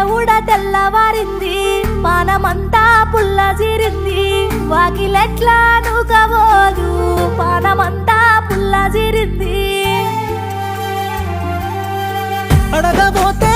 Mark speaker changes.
Speaker 1: దేవుడ తెల్లవారింది పానమంతా పుల్ల జీరింది వాకిలెట్లా నూకబోదు పానమంతా పుల్ల జీరింది
Speaker 2: అడగబోతే